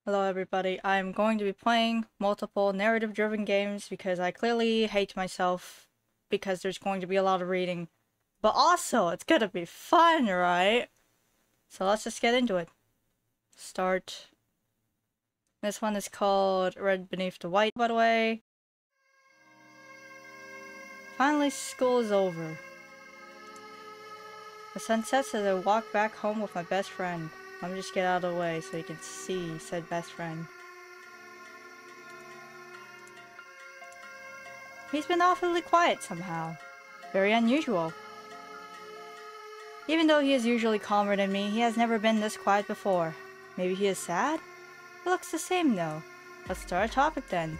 Hello everybody, I'm going to be playing multiple narrative-driven games because I clearly hate myself because there's going to be a lot of reading. But also, it's gonna be fun, right? So let's just get into it. Start. This one is called Red Beneath the White, by the way. Finally, school is over. The sun sets as I walk back home with my best friend. Let me just get out of the way so you can see said best friend. He's been awfully quiet somehow. Very unusual. Even though he is usually calmer than me, he has never been this quiet before. Maybe he is sad? He looks the same though. Let's start a topic then.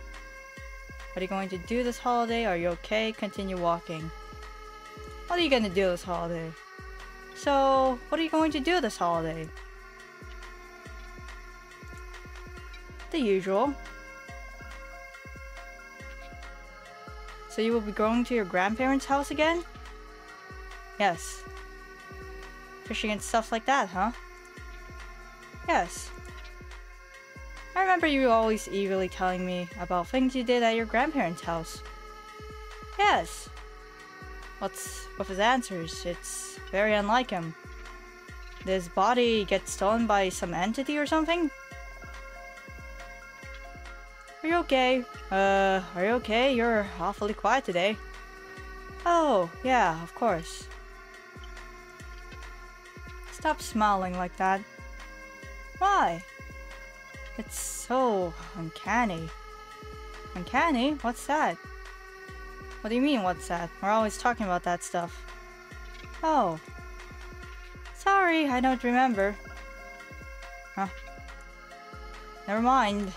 What are you going to do this holiday? Are you okay? Continue walking. What are you gonna do this holiday? So, what are you going to do this holiday? The usual. So you will be going to your grandparents' house again? Yes. Fishing and stuff like that, huh? Yes. I remember you always eagerly telling me about things you did at your grandparents' house. Yes. What's with his answers? It's very unlike him. Did his body get stolen by some entity or something? Are you okay? Are you okay? You're awfully quiet today. Oh, yeah, of course. Stop smiling like that. Why? It's so uncanny. Uncanny? What's that? What do you mean, what's that? We're always talking about that stuff. Oh. Sorry, I don't remember. Huh. Never mind.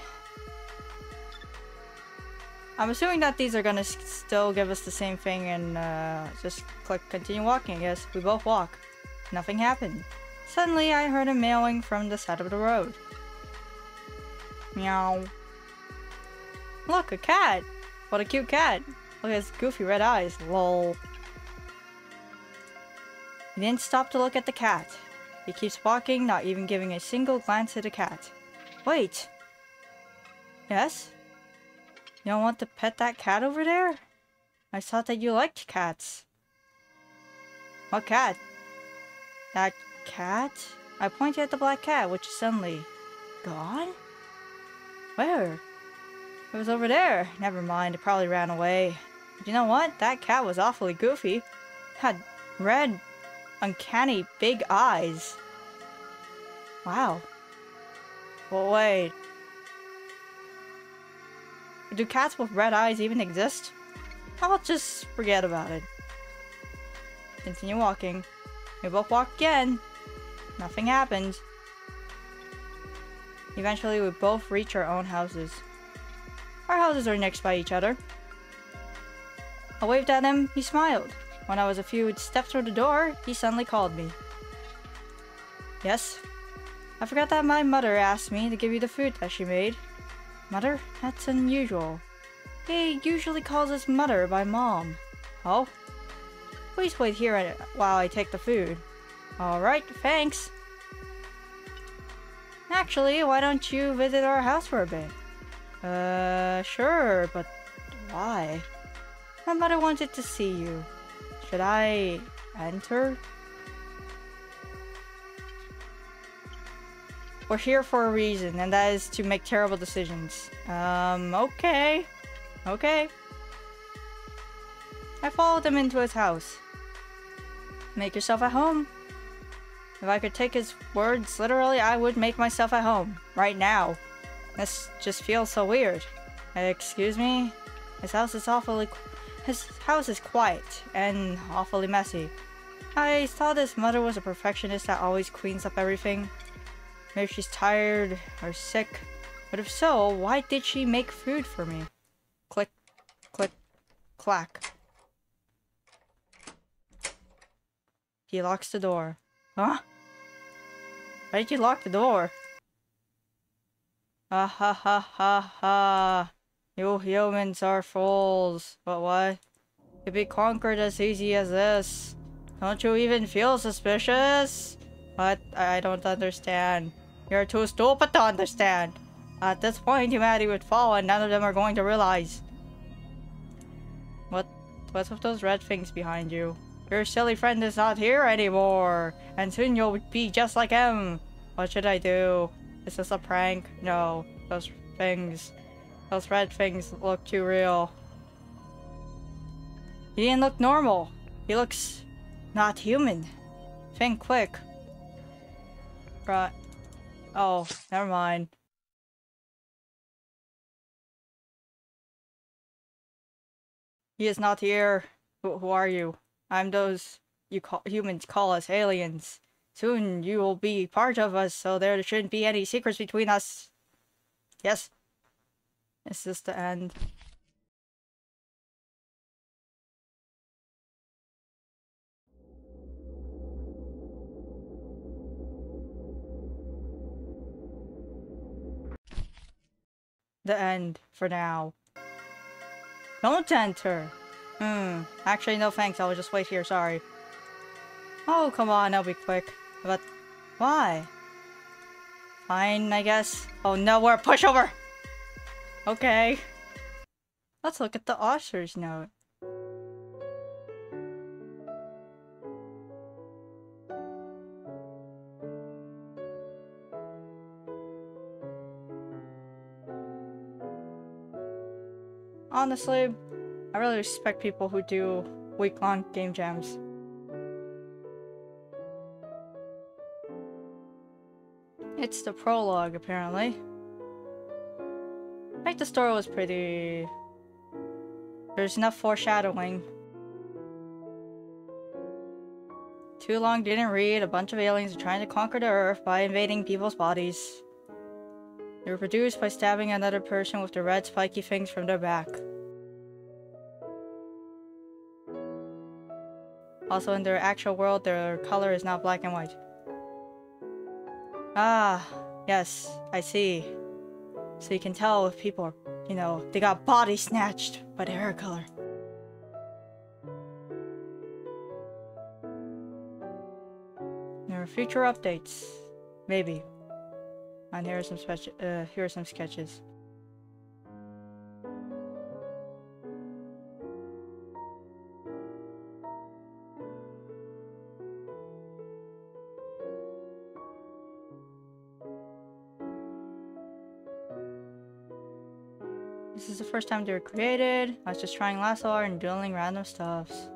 I'm assuming that these are gonna still give us the same thing and just click continue walking, I guess. We both walk. Nothing happened. Suddenly, I heard a meowing from the side of the road. Meow. Look, a cat! What a cute cat! Look at his goofy red eyes. Lol. He didn't stop to look at the cat. He keeps walking, not even giving a single glance at the cat. Wait. Yes? You don't want to pet that cat over there? I thought that you liked cats. What cat? That cat? I pointed at the black cat, which is suddenly gone? Where? It was over there. Never mind, it probably ran away. But you know what? That cat was awfully goofy. Had red, uncanny, big eyes. Wow. Well, wait. Do cats with red eyes even exist? I'll just forget about it. Continue walking. We both walk again. Nothing happened. Eventually, we both reach our own houses. Our houses are next by each other. I waved at him, he smiled. When I was a few steps through the door, he suddenly called me. Yes? I forgot that my mother asked me to give you the food that she made. Mother? That's unusual. He usually calls us mother by mom. Oh? Please wait here while I take the food. Alright, thanks. Actually, why don't you visit our house for a bit? Sure, but why? My mother wanted to see you. Should I enter? We're here for a reason, and that is to make terrible decisions. Okay. Okay. I followed him into his house. Make yourself at home. If I could take his words literally, I would make myself at home. Right now. This just feels so weird. Excuse me? His house is quiet and awfully messy. I thought his mother was a perfectionist that always cleans up everything. Maybe she's tired or sick. But if so, why did she make food for me? Click, click, clack. He locks the door. Huh? Why did you lock the door? Ah ha ha ha ha. You humans are fools. But what? To be conquered as easy as this. Don't you even feel suspicious? What? I don't understand. You're too stupid to understand. At this point, humanity would fall and none of them are going to realize. What's with those red things behind you? Your silly friend is not here anymore, and soon you'll be just like him. What should I do? Is this a prank? No, those red things look too real. He didn't look normal. He looks not human. Think quick. Right. Oh, never mind. He is not here. Who are you? I'm those humans call us aliens. Soon you will be part of us, so there shouldn't be any secrets between us. Yes? Is this the end? The end, for now. Don't enter! Actually no thanks, I'll just wait here, sorry. Oh, come on, I'll be quick. But, why? Fine, I guess. Oh no, we're a pushover! Okay. Let's look at the author's note. Honestly, I really respect people who do week-long game jams. It's the prologue, apparently. I think the story was pretty... There's enough foreshadowing. Too long didn't read. A bunch of aliens are trying to conquer the Earth by invading people's bodies. They were produced by stabbing another person with the red spiky things from their back. Also, in their actual world, their color is not black and white. Ah, yes, I see. So you can tell if people are, you know, they got body snatched by their hair color. There are future updates. Maybe. And here are some sketches. This is the first time they were created. I was just trying lasso art and doodling random stuffs.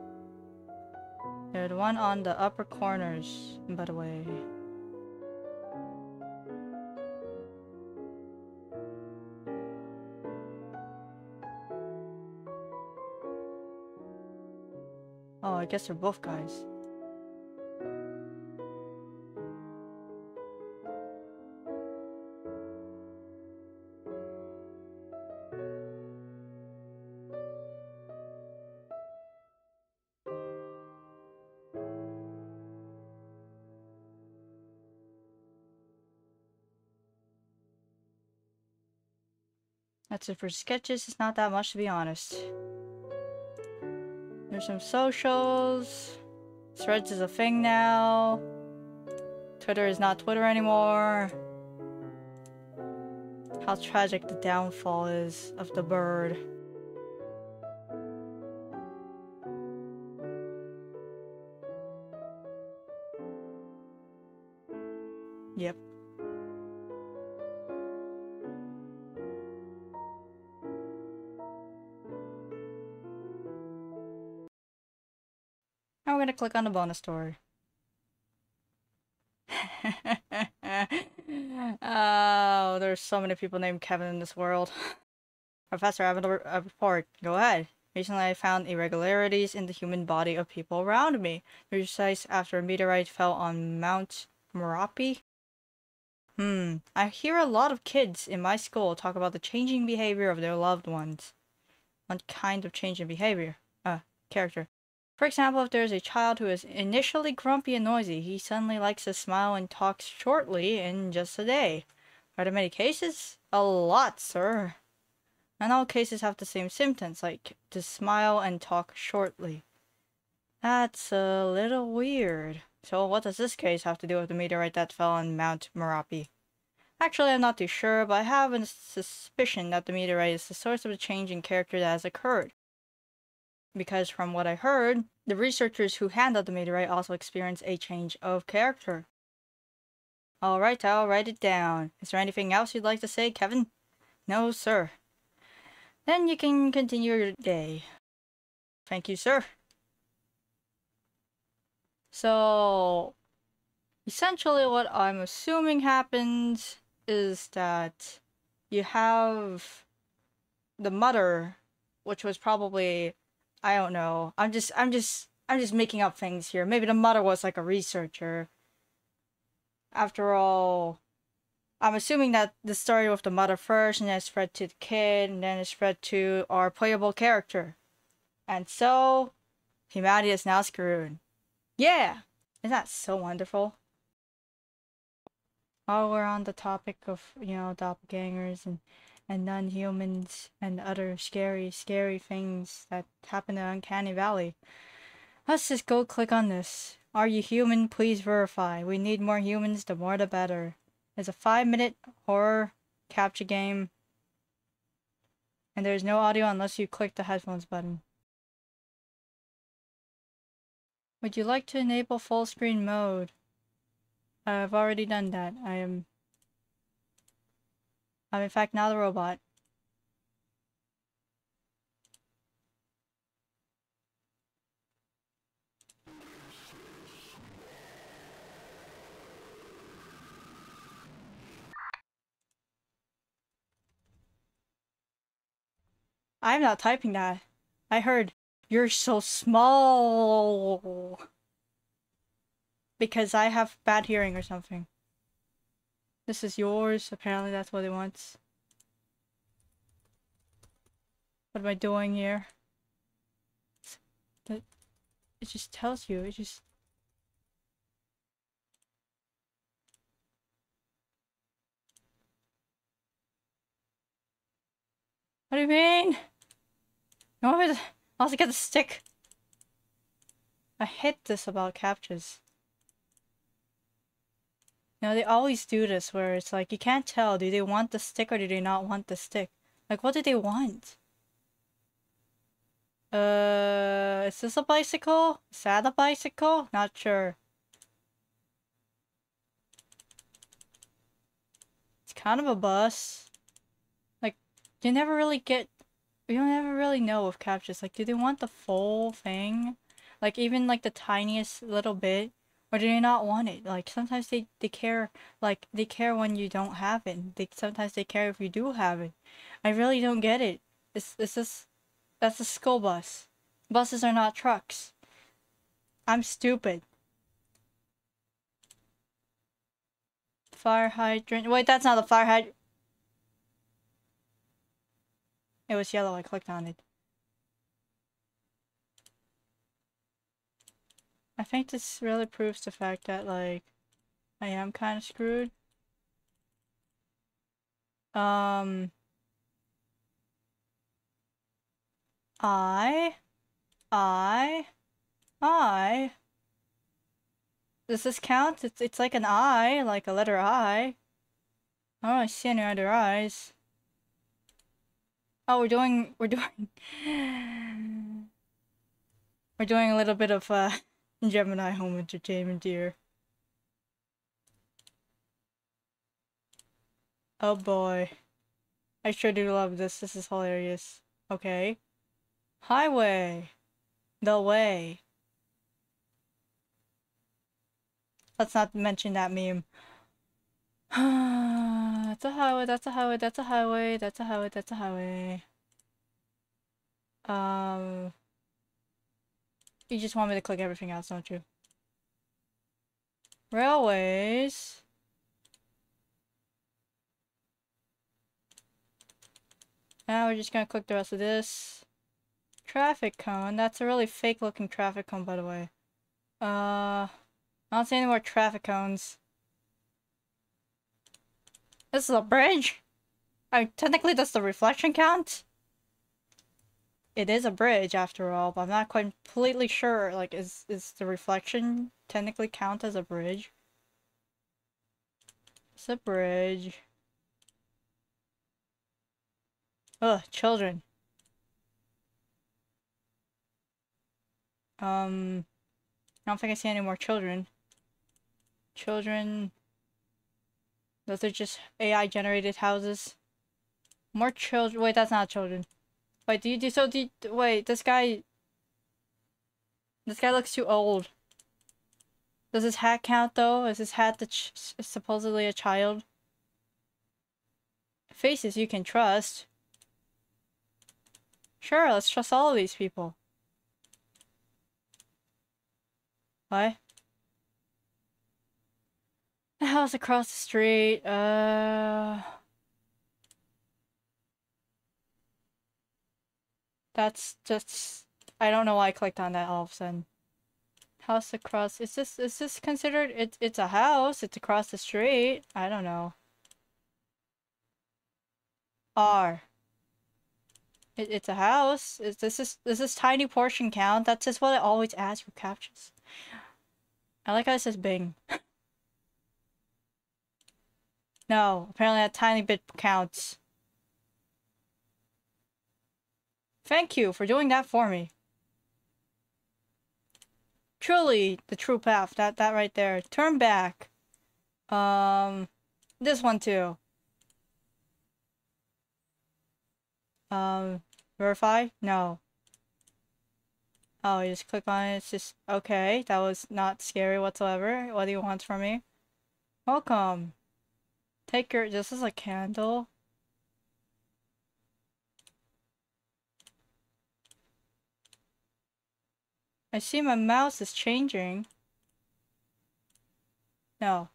They're the one on the upper corners, by the way. Oh, I guess they're both guys. That's it for sketches. It's not that much, to be honest. There's some socials. Threads is a thing now. Twitter is not Twitter anymore. How tragic the downfall is of the bird. Yep. Now we're gonna click on the bonus story. Oh, there's so many people named Kevin in this world. Professor, I have a report. Go ahead. Recently, I found irregularities in the human body of people around me. Precise after a meteorite fell on Mount Merapi. I hear a lot of kids in my school talk about the changing behavior of their loved ones. What kind of change in behavior? Character. For example, if there's a child who is initially grumpy and noisy, he suddenly likes to smile and talk shortly in just a day. Are there many cases? A lot, sir. And all cases have the same symptoms, like to smile and talk shortly. That's a little weird. So what does this case have to do with the meteorite that fell on Mount Merapi? Actually, I'm not too sure, but I have a suspicion that the meteorite is the source of the change in character that has occurred. Because from what I heard, the researchers who handled the meteorite also experienced a change of character. Alright, I'll write it down. Is there anything else you'd like to say, Kevin? No, sir. Then you can continue your day. Thank you, sir. So, essentially what I'm assuming happens is that you have the mother, which was probably, I don't know. I'm just making up things here. Maybe the mother was like a researcher. After all, I'm assuming that the story with the mother first, and then it spread to the kid, and then it spread to our playable character. And so, humanity is now screwed. Yeah! Isn't that so wonderful? While we're on the topic of, you know, doppelgangers and non-humans and other scary things that happen in Uncanny Valley, let's just go click on this. Are you human? Please verify. We need more humans, the more the better. It's a 5-minute horror captcha game. And there's no audio unless you click the headphones button. Would you like to enable full screen mode? I've already done that. I'm in fact now the robot. I'm not typing that. I heard, you're so small. Because I have bad hearing or something. This is yours. Apparently that's what it wants. What am I doing here? It just tells you. It just... What do you mean? You want me to also get the stick? I hate this about captchas. You know, they always do this where it's like, you can't tell, do they want the stick or do they not want the stick? Like, what do they want? Is this a bicycle? Is that a bicycle? Not sure. It's kind of a bus. Like, you never really get... You don't ever really know with captchas. Like, do they want the full thing? Like, even like the tiniest little bit? Or do they not want it? Like, sometimes they care, like, they care when you don't have it. Sometimes they care if you do have it. I really don't get it. That's a school bus. Buses are not trucks. I'm stupid. Fire hydrant. Wait, that's not a fire hydrant. It was yellow, I clicked on it. I think this really proves the fact that, like, I am kind of screwed. I... Does this count? It's like an I, like a letter I. I don't really see any other eyes. Oh, we're doing we're doing a little bit of Gemini home entertainment here. Oh boy. I sure do love this. This is hilarious. Okay. Highway. The way. Let's not mention that meme. That's a highway, that's a highway, that's a highway, that's a highway, that's a highway. You just want me to click everything else, don't you? Railways. Now we're just gonna click the rest of this. Traffic cone. That's a really fake looking traffic cone, by the way. I don't see any more traffic cones. This is a bridge? Technically does the reflection count? It is a bridge after all, but I'm not quite completely sure, like, is the reflection technically count as a bridge? It's a bridge. Ugh, children. I don't think I see any more children. Children. Those are just AI generated houses. More children. Wait, that's not children. Wait, wait, this guy looks too old. Does his hat count though? Is his hat supposedly a child? Faces you can trust. Sure, let's trust all of these people. What? The house across the street, that's just... I don't know why I clicked on that all of a sudden. House across... Is this considered... It's a house, it's across the street. I don't know. R. It's a house. Does this tiny portion count? That's just what I always ask for captchas. I like how it says Bing. No, apparently that tiny bit counts. Thank you for doing that for me. Truly the true path. That right there. Turn back. This one too. Verify? No. Oh, you just click on it. It's just okay. That was not scary whatsoever. What do you want from me? Welcome. Take your... This is a candle. I see my mouse is changing. No.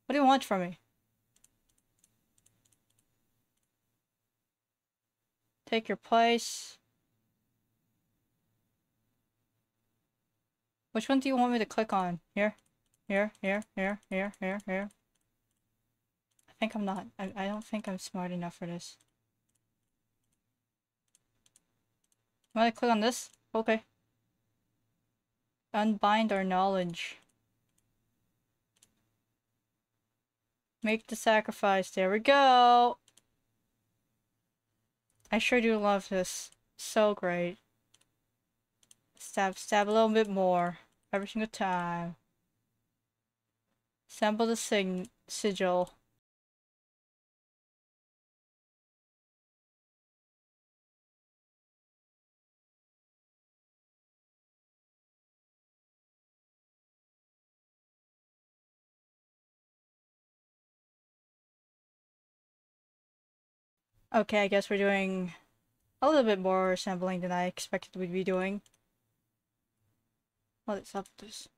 What do you want from me? Take your place. Which one do you want me to click on? Here? Here? Here? Here? Here? Here? Here? I think I'm not. I don't think I'm smart enough for this. I'm gonna click on this? Okay. Unbind our knowledge. Make the sacrifice. There we go. I sure do love this. So great. Stab a little bit more. Every single time. Assemble the sigil. Okay, I guess we're doing a little bit more assembling than I expected we'd be doing. What's up with this?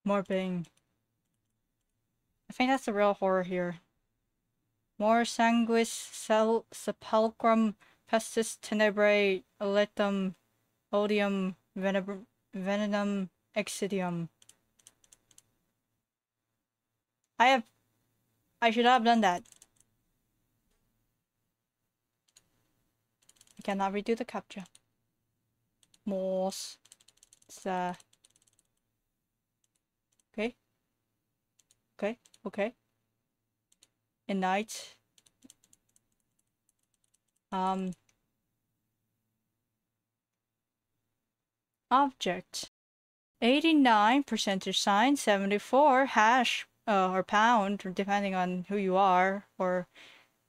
More Bing. I think that's the real horror here. More sanguis sepulchrum pestis tenebrae aletum odium venenum excidium. I should not have done that. I cannot redo the captcha. Morse. It's okay. Okay, okay. In night. Object. 89 percentage sign, 74 hash or pound, depending on who you are or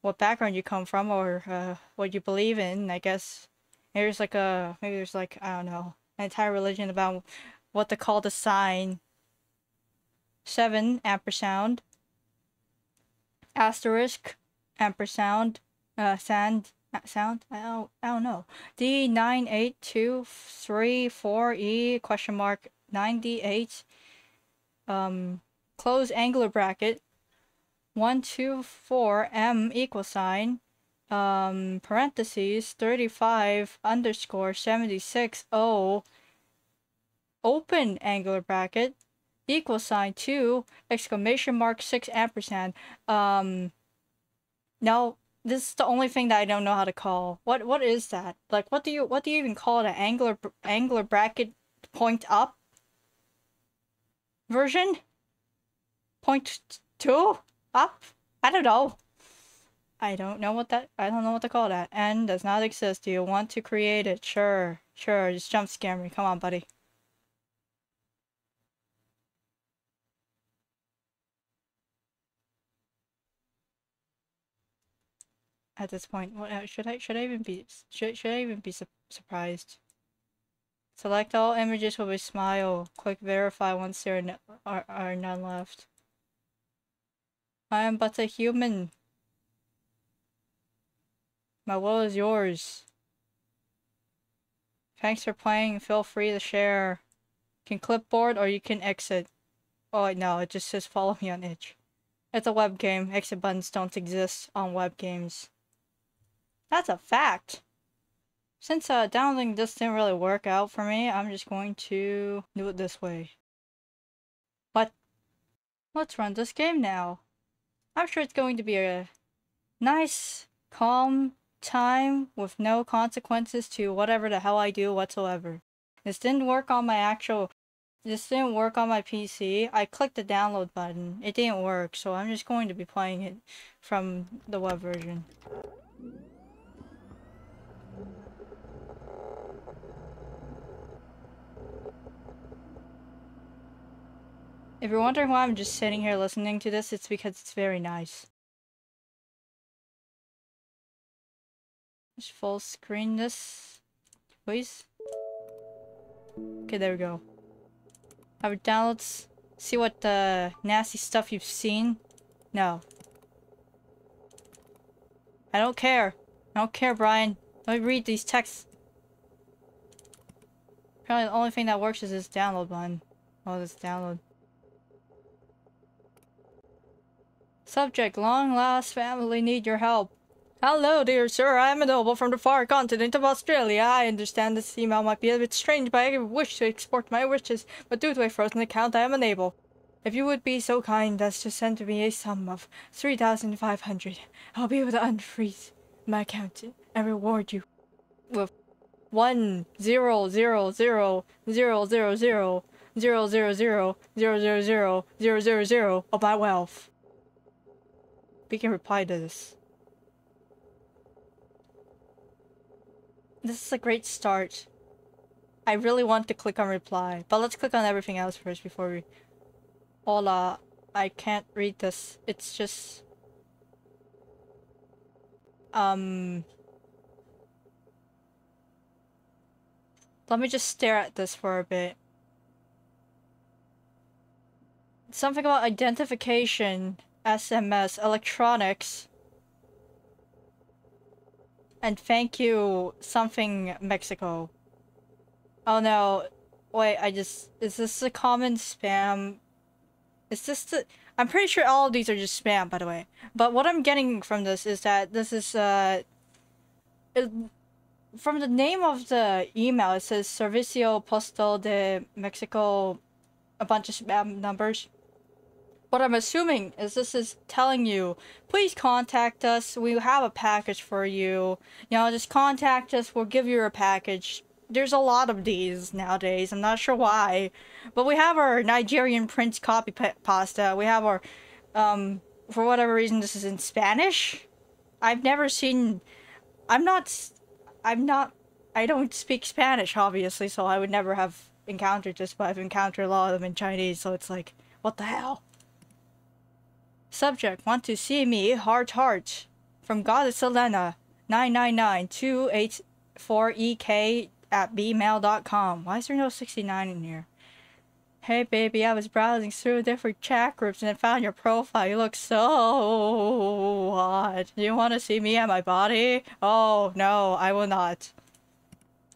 what background you come from or what you believe in. I guess there's like maybe there's like, I don't know, an entire religion about what to call the sign. 7 ampersand asterisk ampersand sound. I don't know. D982334E question mark 98 close angular bracket 124M equal sign parentheses 35 underscore 76 O open angular bracket equal sign 2 exclamation mark 6 ampersand. No, This is the only thing that I don't know how to call. What is that? Like, what do you even call it? An angler bracket point up version? Point two up? I don't know. I don't know what to call that. N does not exist. Do you want to create it? Sure. Sure, just jump scare me. Come on, buddy. At this point, what should I even be surprised? Select all images with a smile. Click verify once there are none left. I am but a human. My will is yours. Thanks for playing. Feel free to share. You can clipboard or you can exit. Oh wait, no, it just says follow me on itch. It's a web game. Exit buttons don't exist on web games. That's a fact. Since downloading this didn't really work out for me, I'm just going to do it this way. But let's run this game now. I'm sure it's going to be a nice, calm time with no consequences to whatever the hell I do whatsoever. This didn't work on my PC. I clicked the download button. It didn't work, so I'm just going to be playing it from the web version. If you're wondering why I'm just sitting here listening to this, it's because it's very nice. Just full screen this, please. Okay, there we go. Have downloads. See what nasty stuff you've seen? No. I don't care. I don't care, Brian. Let me read these texts. Apparently the only thing that works is this download button. Oh, this download. Subject, long lost family need your help. Hello, dear sir. I am a noble from the far continent of Australia. I understand this email might be a bit strange, but I wish to export my wishes, but due to a frozen account, I am unable. If you would be so kind as to send me a sum of 3,500, I'll be able to unfreeze my account and reward you with 1,000,000,000,000,000,000 of my wealth. We can reply to this. This is a great start. I really want to click on reply, but let's click on everything else first before we... Hola, I can't read this. It's just... Let me just stare at this for a bit. Something about identification, SMS, electronics, and thank you, something Mexico. Oh no, wait, is this a common spam? Is this the... I'm pretty sure all of these are just spam, by the way. But what I'm getting from this is that this is, from the name of the email, it says Servicio Postal de Mexico, a bunch of spam numbers. What I'm assuming is this is telling you, please contact us, we have a package for you. You know, just contact us, we'll give you a package. There's a lot of these nowadays, I'm not sure why. But we have our Nigerian Prince copy pasta, we have our, for whatever reason this is in Spanish. I've never seen, I don't speak Spanish, obviously, so I would never have encountered this, but I've encountered a lot of them in Chinese, so it's like, what the hell? Subject, want to see me, heart heart. From Goddess Elena, 999-284-EK at bmail.com. Why is there no 69 in here? Hey baby, I was browsing through different chat groups and I found your profile. You look so hot. Do you want to see me and my body? Oh, no, I will not.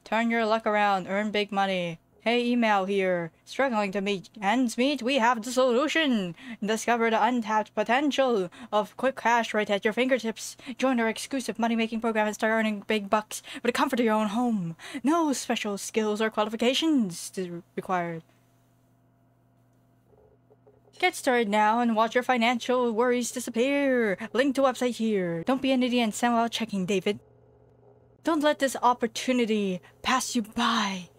Turn your luck around, earn big money. Hey, email here. Struggling to meet ends meet? We have the solution. Discover the untapped potential of quick cash right at your fingertips. Join our exclusive money-making program and start earning big bucks with the comfort of your own home. No special skills or qualifications required. Get started now and watch your financial worries disappear. Link to website here. Don't be an idiot and send while checking, David. Don't let this opportunity pass you by.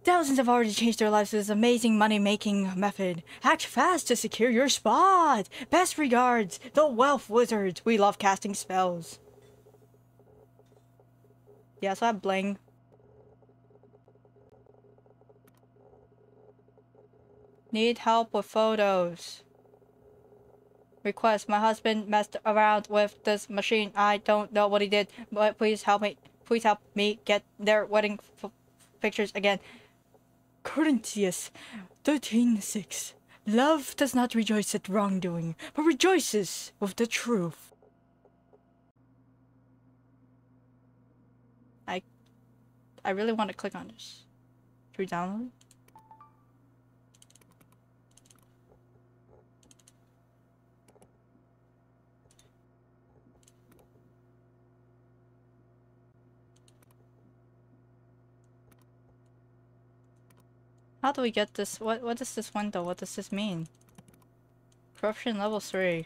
Thousands have already changed their lives with this amazing money-making method. Act fast to secure your spot. Best regards, the Wealth Wizards. We love casting spells. Yeah, so I have bling. Need help with photos. Request, my husband messed around with this machine. I don't know what he did, but please help me. Please help me get their wedding pictures again. Corinthians 13:6. Love does not rejoice at wrongdoing, but rejoices with the truth. I really want to click on this. Should we download it? How do we get this? What is this window? What does this mean? Corruption level 3.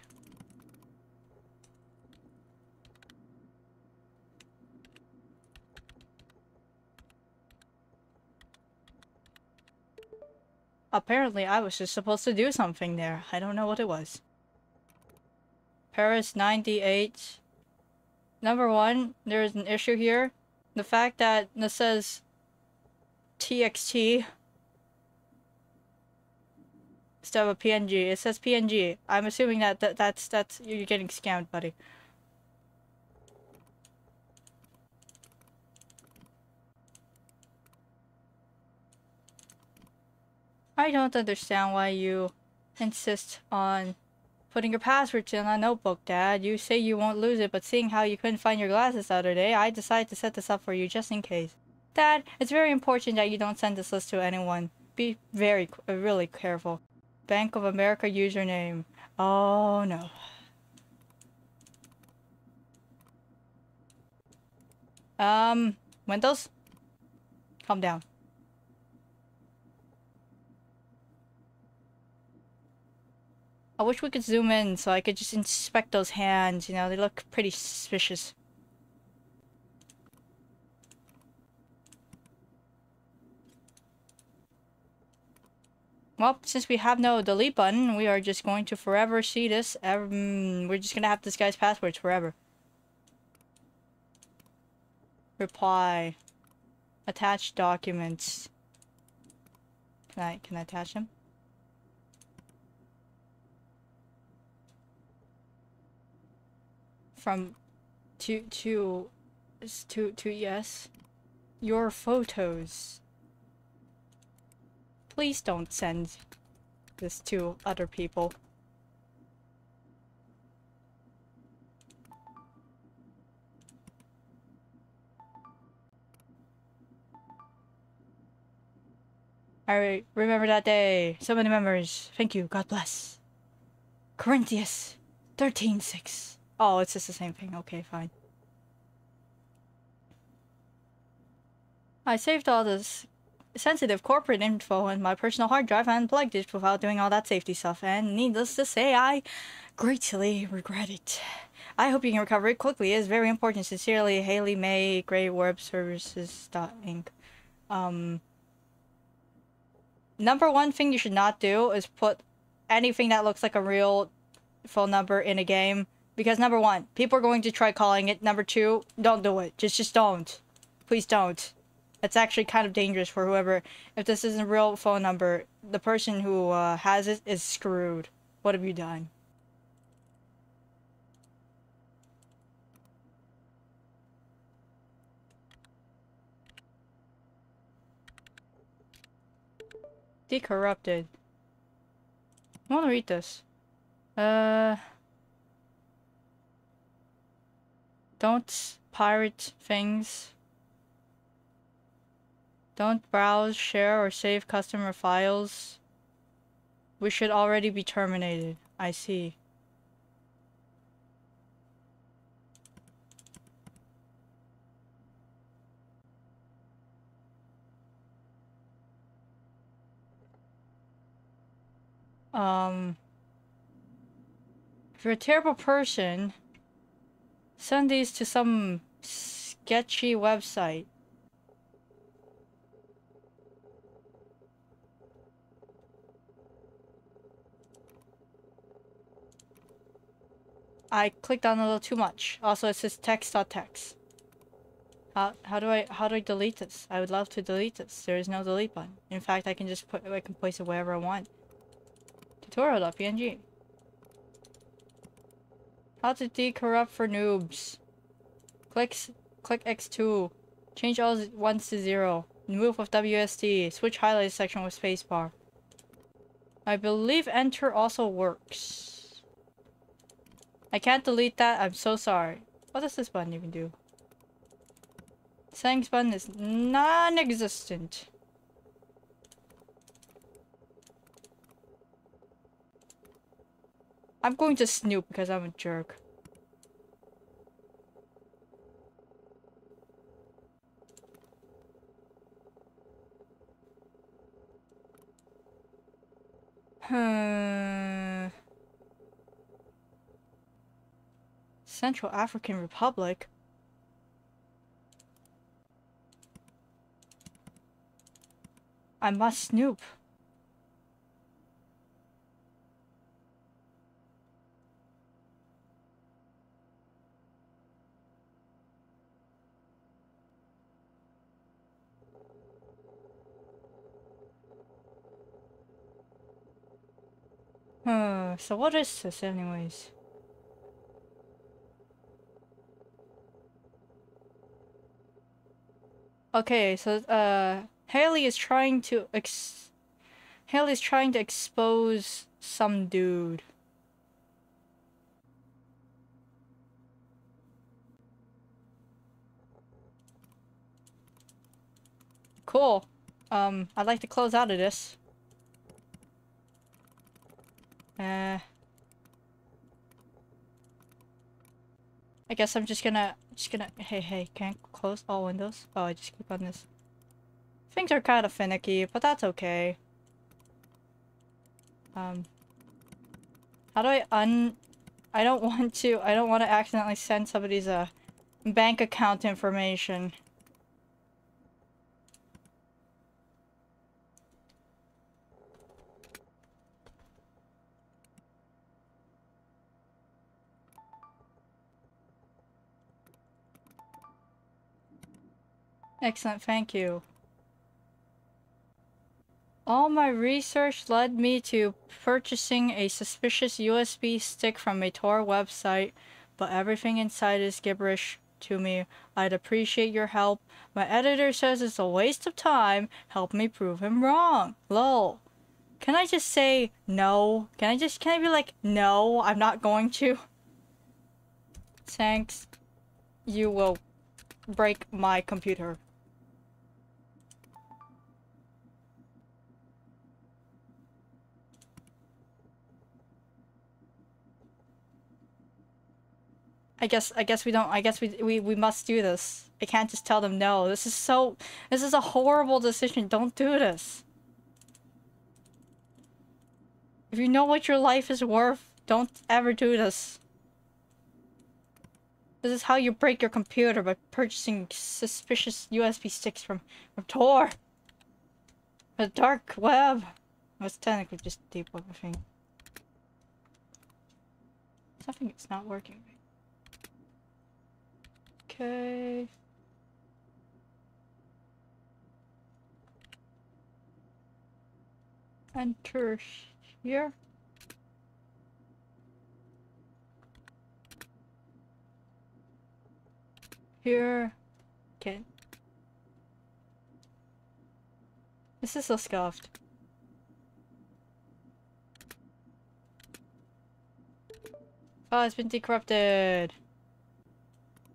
Apparently I was just supposed to do something there. I don't know what it was. Paris 98. Number 1, there is an issue here. The fact that this says TXT instead of a PNG. It says PNG. I'm assuming that's you're getting scammed, buddy. I don't understand why you insist on putting your passwords in a notebook, Dad. You say you won't lose it, but seeing how you couldn't find your glasses the other day, I decided to set this up for you just in case. Dad, it's very important that you don't send this list to anyone. Be really careful. Bank of America username. Oh no. Windows? Calm down. I wish we could zoom in so I could just inspect those hands, you know, they look pretty suspicious. Well, since we have no delete button, we are just going to forever see this. We're just gonna have this guy's passwords forever. Reply. Attach documents. Can I attach them? From to yes. Your photos. Please don't send this to other people. I remember that day. So many memories. Thank you. God bless. Corinthians 13:6. Oh, it's just the same thing. Okay, fine. I saved all this sensitive corporate info on my personal hard drive and unplugged it without doing all that safety stuff, and needless to say, I greatly regret it. I hope you can recover it quickly. It is very important. Sincerely, Haley May, Grey Web Services Inc. Number 1 thing you should not do is put anything that looks like a real phone number in a game. Because number 1, people are going to try calling it. Number 2, don't do it. Just don't. Please don't. It's actually kind of dangerous for whoever. If this isn't a real phone number, the person who has it is screwed. What have you done? Decorrupted. I want to read this. Don't pirate things. Don't browse, share, or save customer files. We should already be terminated. I see. If you're a terrible person, send these to some sketchy website. I clicked on a little too much. Also, it says text.txt. How do I delete this? I would love to delete this. There is no delete button. In fact, I can just place it wherever I want. Tutorial.png. How to decorrupt for noobs. Click X2. Change all ones to 0. Move with WSD. Switch highlight section with spacebar. I believe enter also works. I can't delete that. I'm so sorry. What does this button even do? Settings button is non-existent. I'm going to snoop because I'm a jerk. Central African Republic? I must snoop. So what is this anyways? Okay, so Haley is trying to expose some dude. Cool. I'd like to close out of this. I guess I'm just gonna hey, can't close all windows? Oh, I just click on this. Things are kind of finicky, but that's okay. How do I I don't want to accidentally send somebody's bank account information. Excellent, thank you. All my research led me to purchasing a suspicious USB stick from a Tor website, but everything inside is gibberish to me. I'd appreciate your help. My editor says it's a waste of time. Help me prove him wrong. Lol. Can I just say no? Can I be like, no, I'm not going to? Thanks. You will break my computer. I guess we must do this. I can't just tell them no. This is a horrible decision. Don't do this. If you know what your life is worth, don't ever do this. This is how you break your computer, by purchasing suspicious USB sticks from Tor. The dark web. It's technically just debugging. Something is not working. Okay. Enter here. Here. Okay. This is so scuffed. Oh, it's been decorrupted.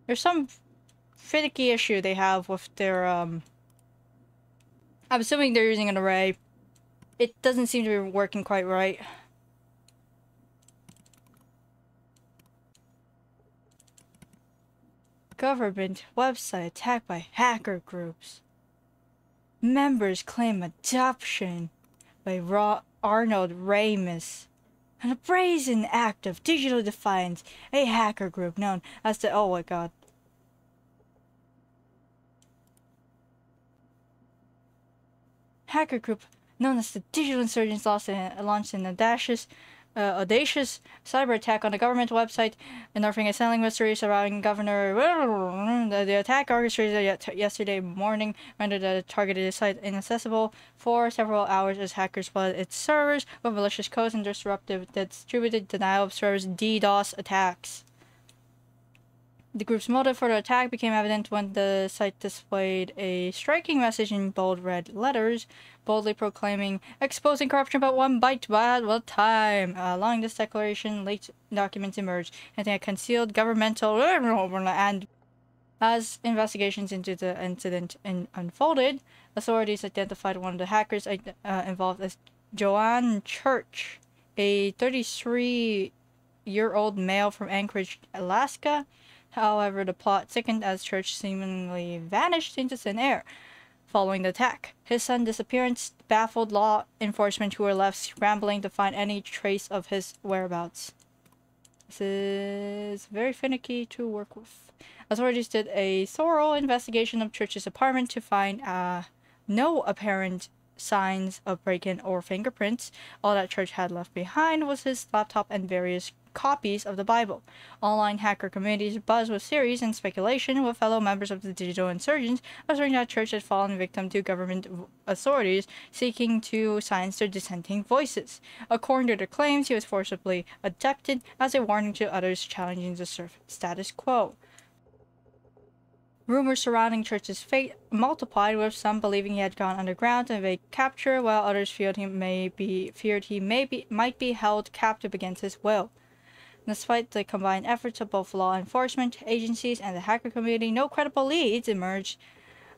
There's some finicky issue they have with their, I'm assuming they're using an array. It doesn't seem to be working quite right. Government website attacked by hacker groups. Members claim adoption by Arnold Ramis. In a brazen act of digital defiance, a hacker group known as the— oh my god. Hacker group known as the Digital Insurgents launched an audacious cyber attack on the government website, unearthing a selling mystery surrounding Governor. The attack orchestrated yesterday morning rendered the targeted site inaccessible for several hours as hackers flooded its servers with malicious codes and disruptive distributed denial of service DDoS attacks. The group's motive for the attack became evident when the site displayed a striking message in bold red letters, boldly proclaiming, "Exposing corruption but 1 byte at a time." Along this declaration, leaked documents emerged, and a concealed governmental— and as investigations into the incident unfolded, authorities identified one of the hackers involved as Joanne Church, a 33-year-old male from Anchorage, Alaska. However, the plot thickened as Church seemingly vanished into thin air following the attack. His sudden disappearance baffled law enforcement, who were left scrambling to find any trace of his whereabouts. This is very finicky to work with. Authorities did a thorough investigation of Church's apartment to find no apparent signs of break-in or fingerprints. All that Church had left behind was his laptop and various copies of the Bible. Online hacker communities buzzed with theories and speculation, with fellow members of the digital insurgents asserting that Church had fallen victim to government authorities seeking to silence their dissenting voices. According to their claims, he was forcibly abducted as a warning to others challenging the status quo. Rumors surrounding Church's fate multiplied, with some believing he had gone underground to evade capture, while others feared he might be held captive against his will. Despite the combined efforts of both law enforcement agencies and the hacker community, no credible leads emerged,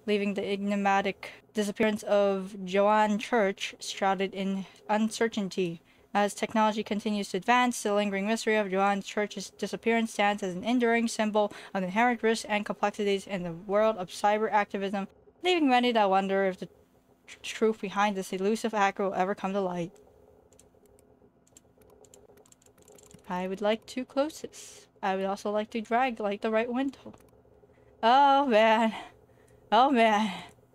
leaving the enigmatic disappearance of Joanne Church shrouded in uncertainty. As technology continues to advance, the lingering mystery of Joanne Church's disappearance stands as an enduring symbol of inherent risks and complexities in the world of cyber activism, leaving many to wonder if the truth behind this elusive hacker will ever come to light. I would like to close this. I would also like to drag like the right window. Oh man. Oh man.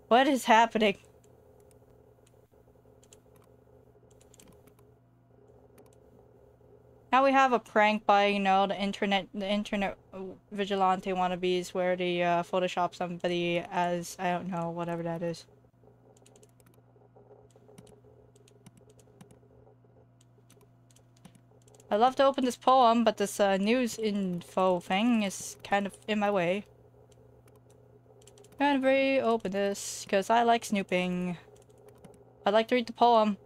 What is happening? Now we have a prank by, you know, the internet vigilante wannabes, where they Photoshop somebody as, I don't know, whatever that is. I'd love to open this poem, but this news info thing is kind of in my way. I'm gonna reopen this because I like snooping. I'd like to read the poem.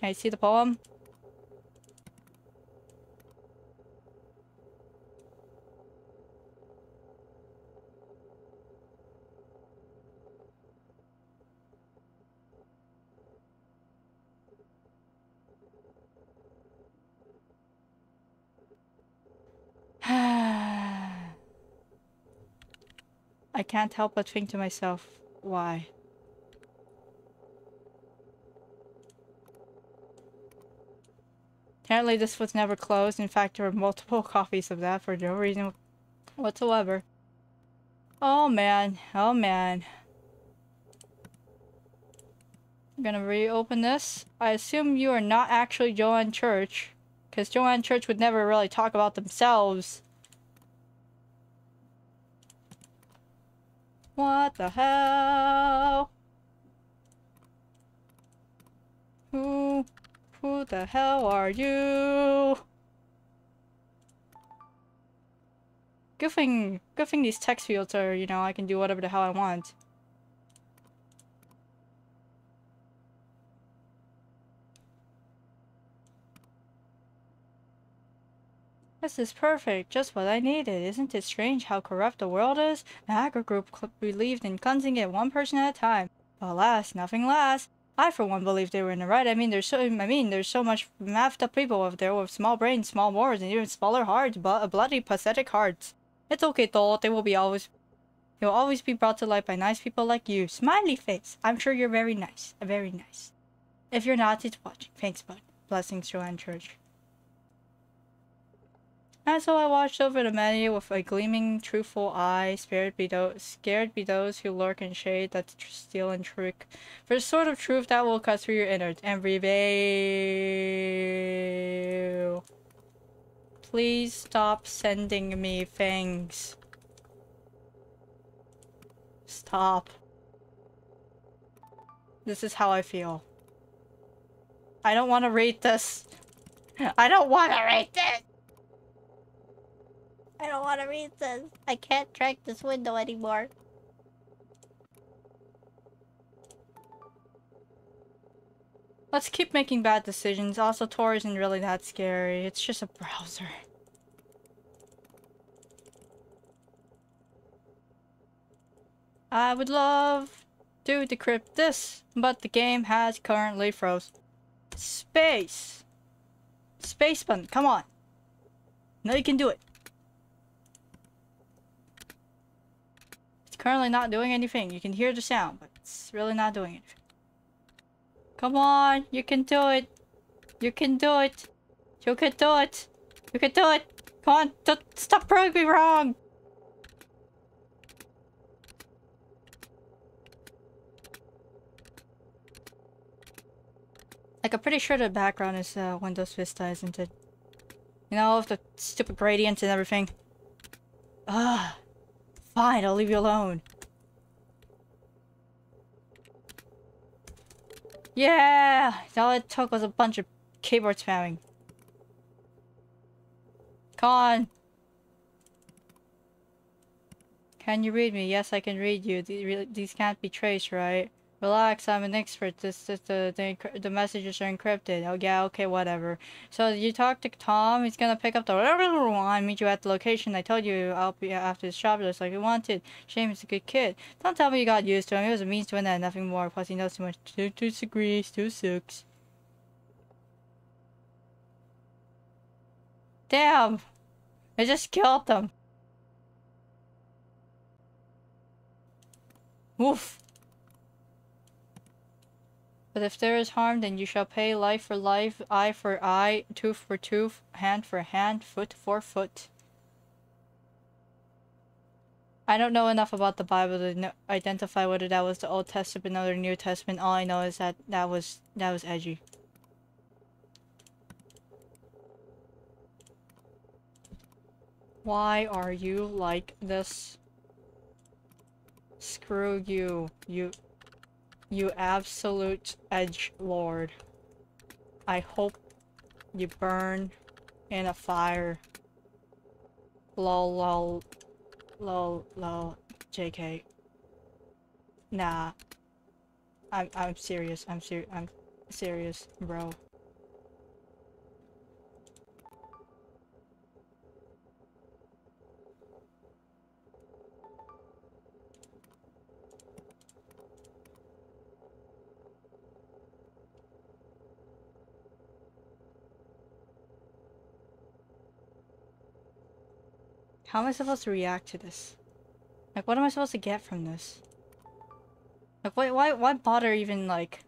Can you see the poem? I can't help but think to myself, why? Apparently this was never closed. In fact, there were multiple copies of that for no reason whatsoever. Oh man, oh man. I'm gonna reopen this. I assume you are not actually Joanne Church, because Joanne Church would never really talk about themselves. What the hell? Who the hell are you? Good thing these text fields are, you know, I can do whatever the hell I want. This is perfect, just what I needed. Isn't it strange how corrupt the world is? The hacker group believed in cleansing it one person at a time. But alas, nothing lasts. I for one believe they were in the right. there's so much maffed up people out there with small brains, small morals, and even smaller hearts, but bloody, pathetic hearts. It's okay though, they will always be brought to light by nice people like you. Smiley face. I'm sure you're very nice. Very nice. If you're not, it's watching. Thanks, bud. Blessings, Joanne Church. And so I watched over the menu with a gleaming, truthful eye. Scared be those who lurk in shade that steal and trick. For the sort of truth that will cut through your innards and reveal. Please stop sending me things. Stop. This is how I feel. I don't want to read this. I don't want to read this. I don't want to read this. I can't track this window anymore. Let's keep making bad decisions. Also, Tor isn't really that scary. It's just a browser. I would love to decrypt this, but the game has currently froze. Space! Space button, come on! No, you can do it. It's currently not doing anything. You can hear the sound, but it's really not doing anything. Come on, you can do it. You can do it. You can do it. You can do it. Come on, don't stop proving me wrong. Like, I'm pretty sure the background is Windows Vista, isn't it? You know, with the stupid gradients and everything. Ugh. Fine, I'll leave you alone. Yeah! All it took was a bunch of keyboard spamming. Come on! Can you read me? Yes, I can read you. These can't be traced, right? Relax, I'm an expert. The messages are encrypted. Oh yeah, okay, whatever. So you talk to Tom, he's gonna pick up the and meet you at the location. I told you I'll be after the shop just like you wanted. Shame, he's a good kid. Don't tell me you got used to him. He was a means to an end, nothing more. Plus he knows too much. 2 degrees, 2 sucks. Damn! I just killed them. Oof. But if there is harm, then you shall pay life for life, eye for eye, tooth for tooth, hand for hand, foot for foot. I don't know enough about the Bible to identify whether that was the Old Testament or the New Testament. All I know is that that was edgy. Why are you like this? Screw you, you absolute edgelord. I hope you burn in a fire. Lol, lol, lol, lol, JK. Nah. I'm serious. I'm serious, bro. How am I supposed to react to this? Like, what am I supposed to get from this? Like, why bother even, like...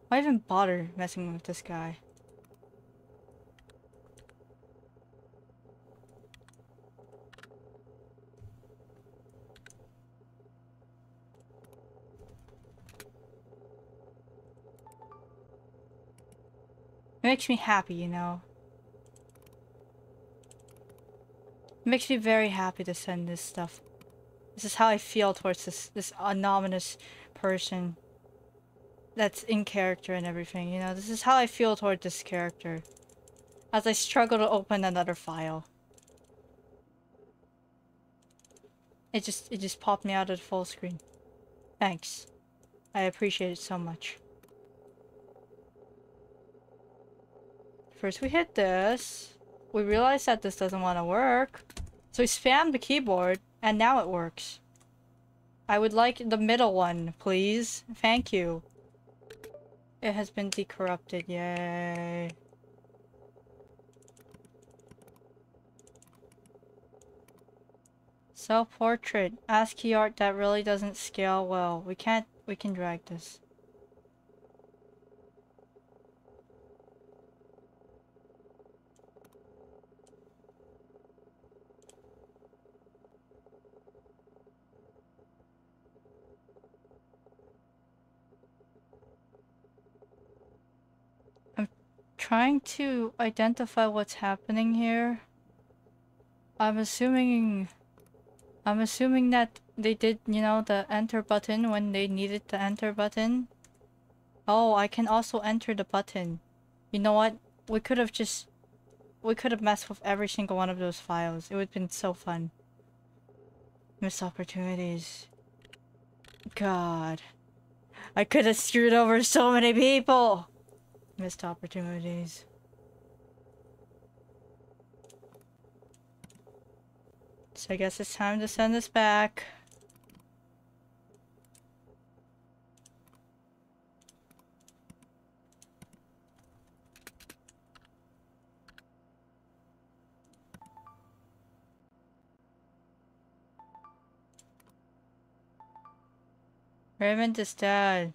Why even bother messing with this guy? It makes me happy, you know? It makes me very happy to send this stuff. This is how I feel towards this anonymous person that's in character and everything, you know? This is how I feel toward this character as I struggle to open another file. It just popped me out of the full screen. Thanks. I appreciate it so much. First we hit this. We realize that this doesn't want to work. So we spam the keyboard, and now it works. I would like the middle one, please. Thank you. It has been decorrupted, yay. Self-portrait. ASCII art that really doesn't scale well. We can drag this. trying to identify what's happening here. I'm assuming that they did, you know, the enter button when they needed the enter button. Oh, I can also enter the button. You know what? We could have messed with every single one of those files. It would have been so fun. Missed opportunities. God. I could have screwed over so many people! Missed opportunities. So I guess it's time to send this back. Raymond is dead.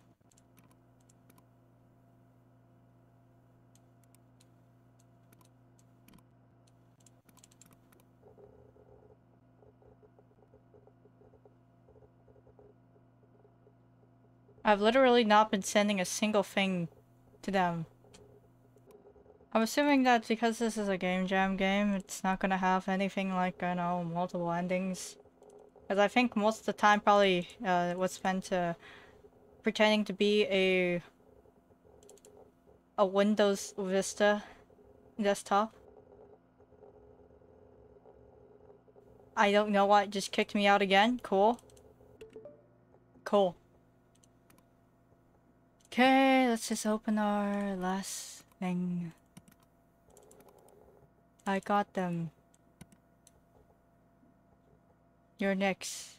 I've literally not been sending a single thing to them. I'm assuming that because this is a game jam game, it's not gonna have anything like, I know, multiple endings. Because I think most of the time probably was spent pretending to be a Windows Vista desktop. I don't know why it just kicked me out again. Cool. Cool. Okay, let's just open our last thing. I got them. You're next.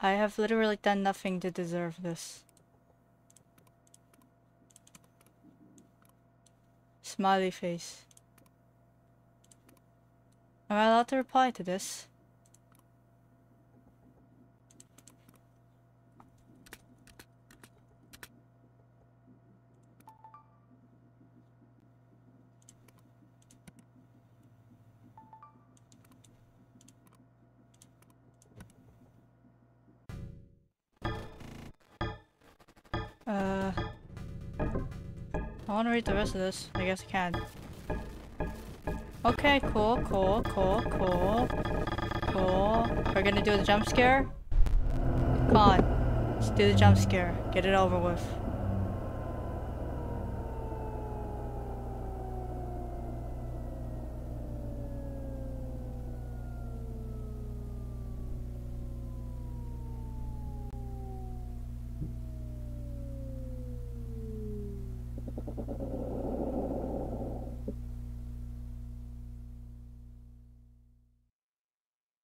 I have literally done nothing to deserve this. Smiley face. Am I allowed to reply to this? I want to read the rest of this. I guess I can. Okay, cool. We're gonna do the jump scare? Come on. Let's do the jump scare. Get it over with.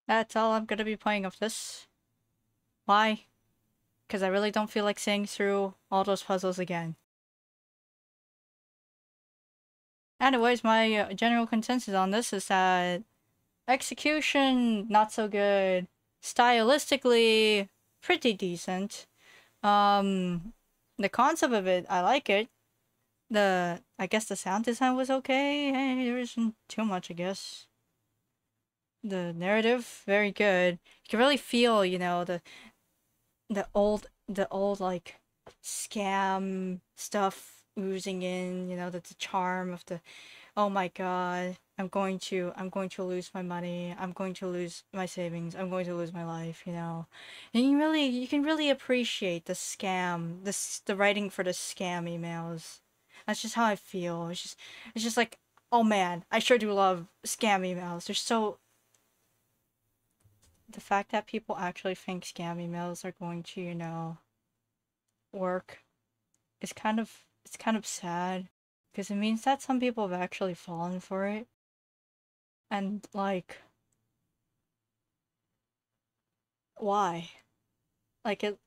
That's all I'm gonna be playing of this. Why? Because I really don't feel like seeing through all those puzzles again. Anyways, my general consensus on this is that execution, not so good. Stylistically, pretty decent. The concept of it, I like it. I guess the sound design was okay. Hey, there isn't too much, I guess. The narrative, very good. You can really feel, you know, the old like scam stuff oozing in, you know, the charm of the, oh my god, I'm going to lose my money, I'm going to lose my savings, I'm going to lose my life, you know. And you can really appreciate the scam, the writing for the scam emails. That's just how I feel. It's just like, oh man, I sure do love scam emails. They're so, the fact that people actually think scam emails are going to, you know, work is it's kind of sad, because it means that some people have actually fallen for it. And like, why? Like, it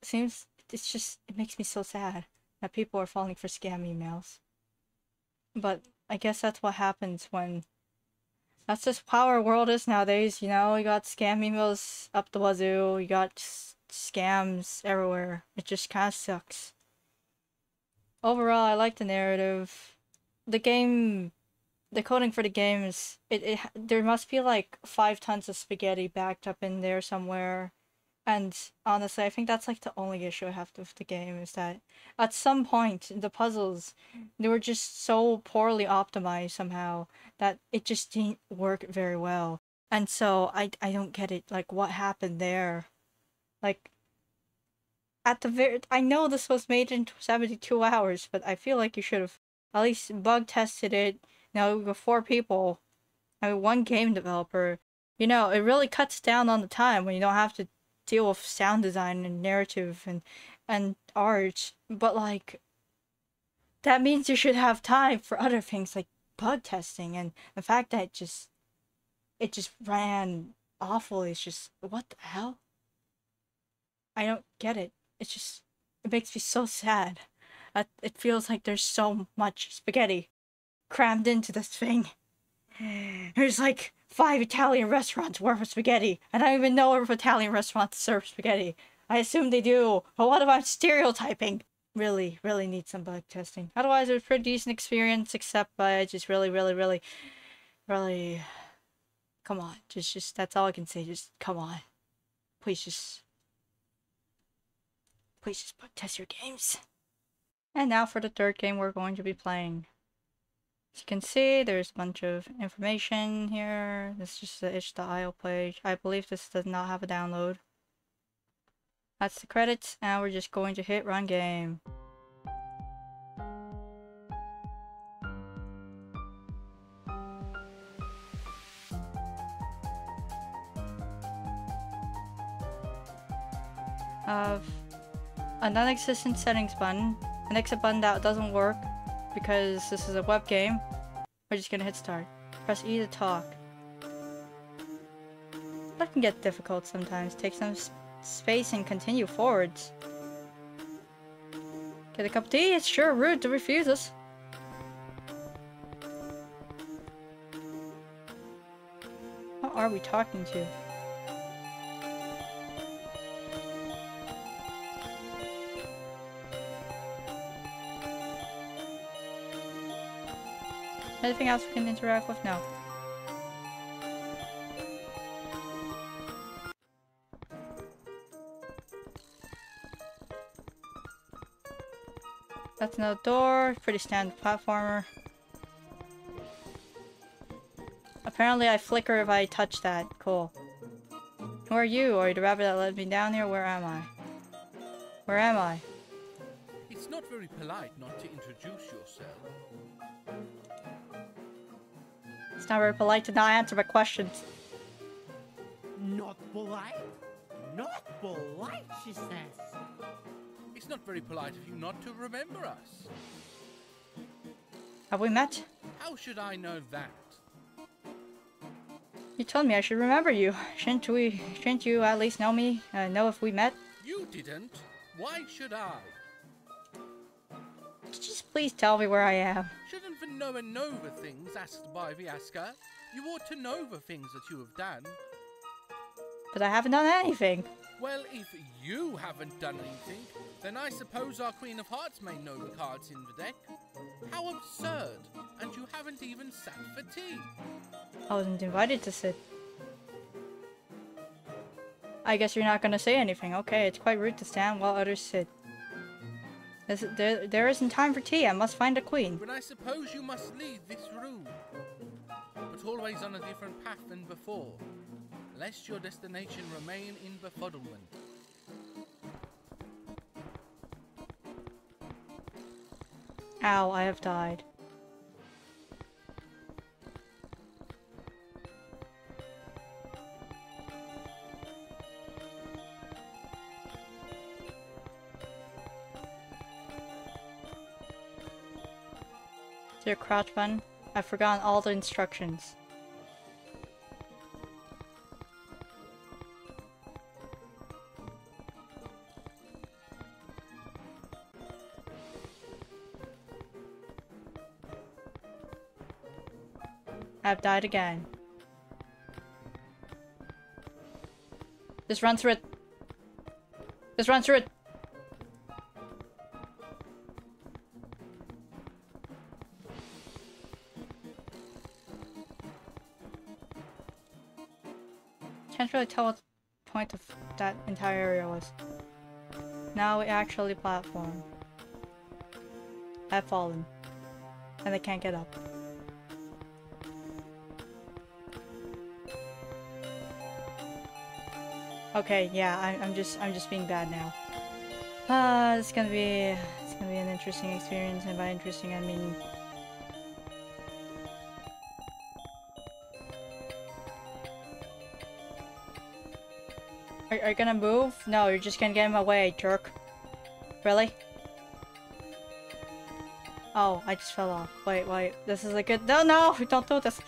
makes me so sad that people are falling for scam emails. But I guess that's what happens when, that's just how our world is nowadays, you know? You got scam emails up the wazoo, you got scams everywhere. It just kinda sucks. Overall, I like the narrative. The game, the coding for the game is, there must be like 5 tons of spaghetti backed up in there somewhere. And honestly, I think that's like the only issue I have with the game is that at some point the puzzles, they were just so poorly optimized somehow that it just didn't work very well. And so I don't get it. Like, what happened there? Like, at the very, I know this was made in 72 hours, but I feel like you should have at least bug tested it. You know, with 4 people, I mean, 1 game developer. You know, it really cuts down on the time when you don't have to deal with sound design and narrative and art. But like, that means you should have time for other things like bug testing, and the fact that it just ran awful is just, what the hell? I don't get it. It's just, it makes me so sad. It feels like there's so much spaghetti crammed into this thing. There's like 5 Italian restaurants worth of spaghetti, and I don't even know if Italian restaurants serve spaghetti. I assume they do, but what if I'm stereotyping? Really, really need some bug testing. Otherwise, it was a pretty decent experience, except I just really, come on. Just, that's all I can say. Just, come on. Please just bug test your games. And now for the 3rd game we're going to be playing. As you can see, there's a bunch of information here. This is just the itch.io page. I believe this does not have a download. That's the credits, and we're just going to hit run game. A non-existent settings button, an exit button that doesn't work because this is a web game. We're just gonna hit start. Press E to talk. That can get difficult sometimes. Take some space and continue forwards. Get a cup of tea? It's sure rude to refuse us. What are we talking to? Anything else we can interact with? No. That's no door. Pretty standard platformer. Apparently I flicker if I touch that. Cool. Who are you? Are you the rabbit that led me down here? Where am I? Where am I? It's not very polite not to introduce yourself. It's not very polite to not answer my questions. Not polite? Not polite, she says. It's not very polite of you not to remember us. Have we met? How should I know that? You told me I should remember you. Shouldn't you at least know me? Know if we met? You didn't. Why should I? Just please tell me where I am. Shouldn't the knower know the things asked by the asker? You ought to know the things that you have done. But I haven't done anything. Well, if you haven't done anything, then I suppose our Queen of Hearts may know the cards in the deck. How absurd! And you haven't even sat for tea. I wasn't invited to sit. I guess you're not gonna say anything. Okay, it's quite rude to stand while others sit. There isn't time for tea. I must find a queen. But I suppose you must leave this room. But always on a different path than before, lest your destination remain in befuddlement. Ow, I have died. Is there a crouch button? I've forgotten all the instructions. I've died again. Just run through it. Just run through it. Can't really tell what the point of that entire area was. Now we actually platform. I've fallen. And I can't get up. Okay, yeah, I'm just being bad now. It's gonna be an interesting experience, and by interesting I mean Are you gonna move? No, you're just gonna get in my way, jerk. Really? Oh, I just fell off. Wait, this is a good— no, don't do this.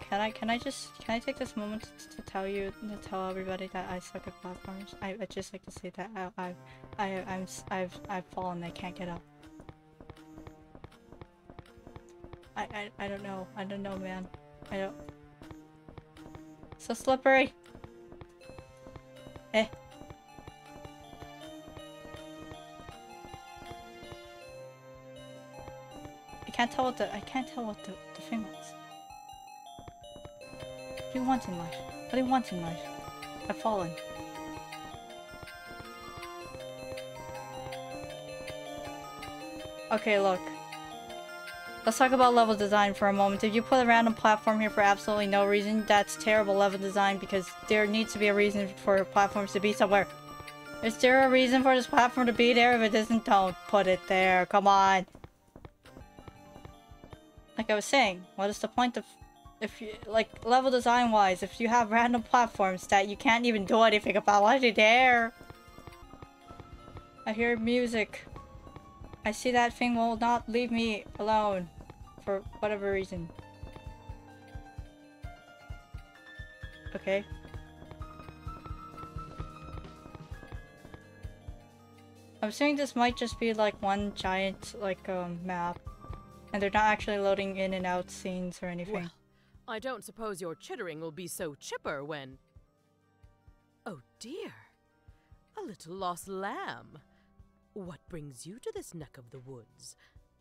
Can I take this moment to tell everybody that I suck at platforms? I'd just like to say that I've fallen. I can't get up. I don't know. I don't know, man. I don't. So slippery. Eh. I can't tell what the thing was. What do you want in life? What do you want in life? I've fallen. Okay, look. Let's talk about level design for a moment. If you put a random platform here for absolutely no reason, that's terrible level design because there needs to be a reason for platforms to be somewhere. Is there a reason for this platform to be there? If it isn't, don't put it there. Come on. Like I was saying, what is the point of— if you, like, level design wise, if you have random platforms that you can't even do anything about, why are they there? I hear music. I see that thing will not leave me alone for whatever reason. Okay. I'm assuming this might just be like one giant like map, and they're not actually loading in and out scenes or anything. Well, I don't suppose your chittering will be so chipper when— oh dear, a little lost lamb. What brings you to this neck of the woods?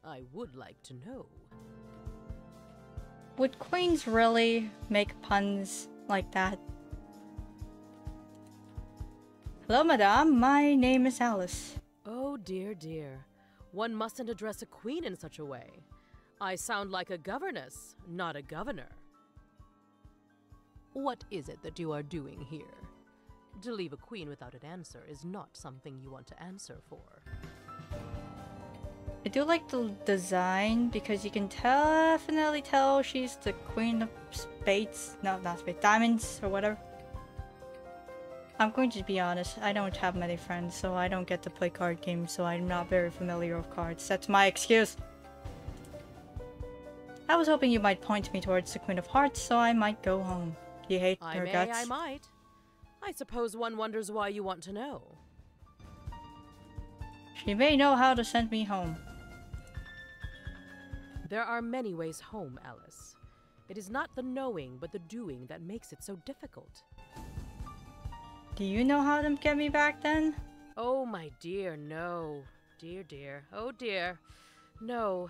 I would like to know. Would queens really make puns like that? Hello, madame. My name is Alice. Oh dear, dear. One mustn't address a queen in such a way. I sound like a governess, not a governor. What is it that you are doing here? To leave a queen without an answer is not something you want to answer for. I do like the design because you can definitely tell she's the queen of spades. No, not spades. Diamonds or whatever. I'm going to be honest. I don't have many friends, so I don't get to play card games, so I'm not very familiar with cards. That's my excuse. I was hoping you might point me towards the Queen of Hearts, so I might go home. You hate her guts? I might. I suppose one wonders why you want to know. She may know how to send me home. There are many ways home, Alice. It is not the knowing, but the doing that makes it so difficult. Do you know how to get me back then? Oh, my dear, no. Dear, dear. Oh, dear. No.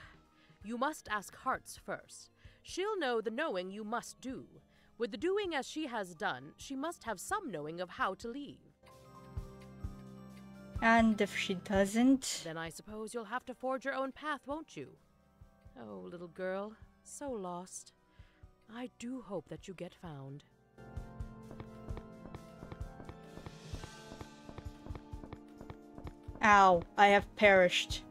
You must ask Hearts first. She'll know the knowing you must do. With the doing as she has done, she must have some knowing of how to leave. And if she doesn't? Then I suppose you'll have to forge your own path, won't you? Oh, little girl, so lost. I do hope that you get found. Ow, I have perished.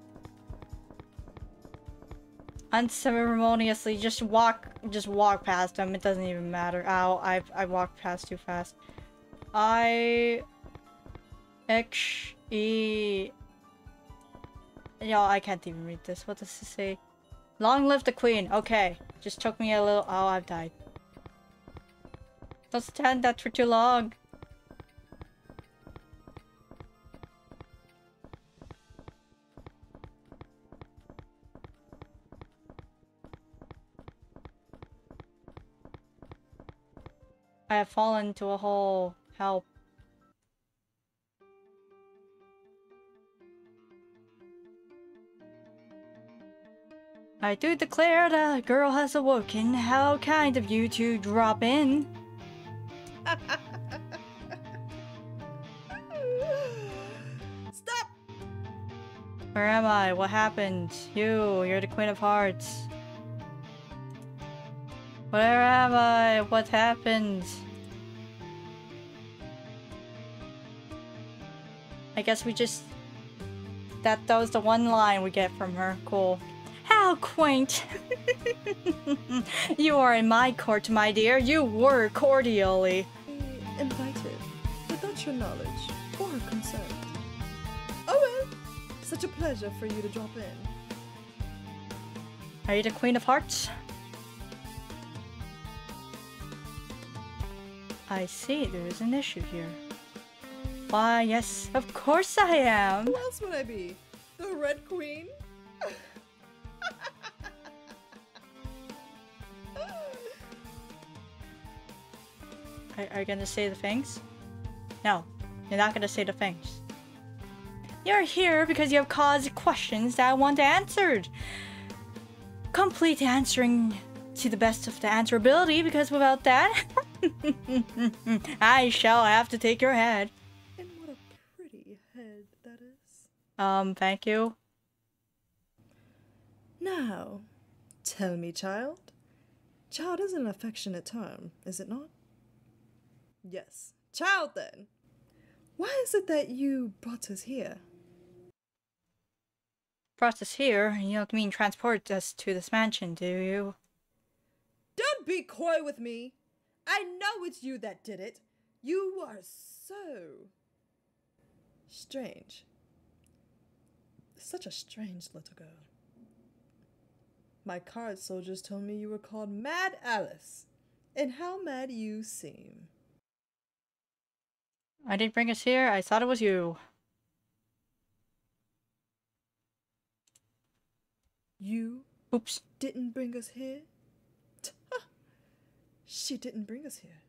Unceremoniously, just walk past them. It doesn't even matter. Ow, I walked past too fast. Yo, I can't even read this. What does this say? Long live the queen. Okay. Just took me a little— oh, I've died. Don't stand that for too long. I have fallen into a hole. Help. I do declare the girl has awoken. How kind of you to drop in. Stop! Where am I? What happened? You're the Queen of Hearts. Where am I? What happened? I guess we just... That was the one line we get from her. Cool. How quaint! You are in my court, my dear. You were cordially Invited, without your knowledge or consent. Oh well, such a pleasure for you to drop in. Are you the Queen of Hearts? I see, there is an issue here. Why, yes, of course I am. Who else would I be? The Red Queen? Are you gonna say the things? No, you're not gonna say the things. You're here because you have caused questions that I want answered. Complete answering to the best of the answerability, because without that, I shall have to take your head. And what a pretty head that is. Thank you. Now, tell me, child. Child is an affectionate term, is it not? Yes, child then. Why is it that you brought us here? Brought us here, you don't mean transport us to this mansion, do you? Don't be coy with me. I know it's you that did it. You are so strange. Such a strange little girl. My card soldiers told me you were called Mad Alice, and how mad you seem. I didn't bring us here, I thought it was you. You Oops. didn't bring us here? She didn't bring us here.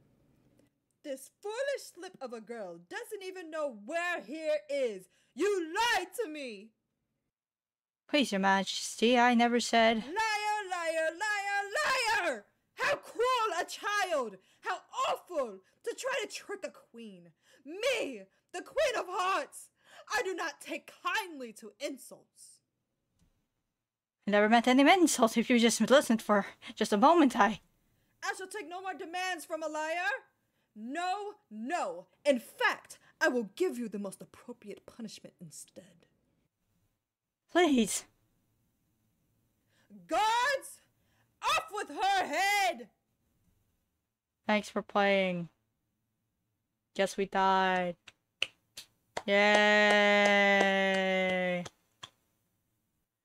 This foolish slip of a girl doesn't even know where here is. You lied to me! Please, Your Majesty, I never said... Liar, liar, liar, liar! How cruel a child! How awful to try to trick a queen! Me, the Queen of Hearts! I do not take kindly to insults. I never meant any insult. If you just listened for just a moment, I shall take no more demands from a liar. No, no. In fact, I will give you the most appropriate punishment instead. Please. Guards, off with her head! Thanks for playing. Guess we died. Yay!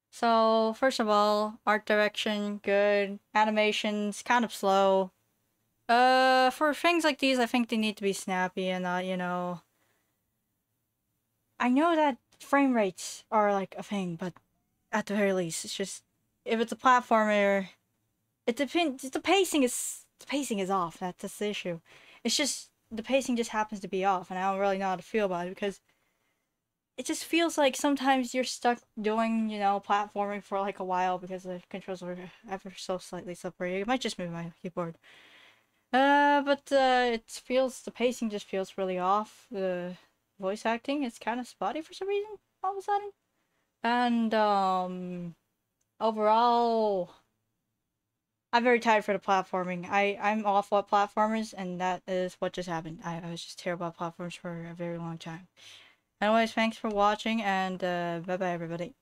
So, first of all, art direction, good. Animations, kind of slow. For things like these, I think they need to be snappy and not, you know... I know that frame rates are like a thing, but at the very least, it's just... If it's a platformer, it depends. The pacing is off. That's the issue. It's just the pacing just happens to be off, and I don't really know how to feel about it because it just feels like sometimes you're stuck doing, you know, platforming for like a while because the controls are ever so slightly separated. It might just move my keyboard. But the pacing just feels really off. The voice acting is kind of spotty for some reason all of a sudden, and overall, I'm very tired for the platforming. I'm awful at platformers, and that is what just happened. I was just terrible at platforms for a very long time. Anyways, thanks for watching, and bye-bye, everybody.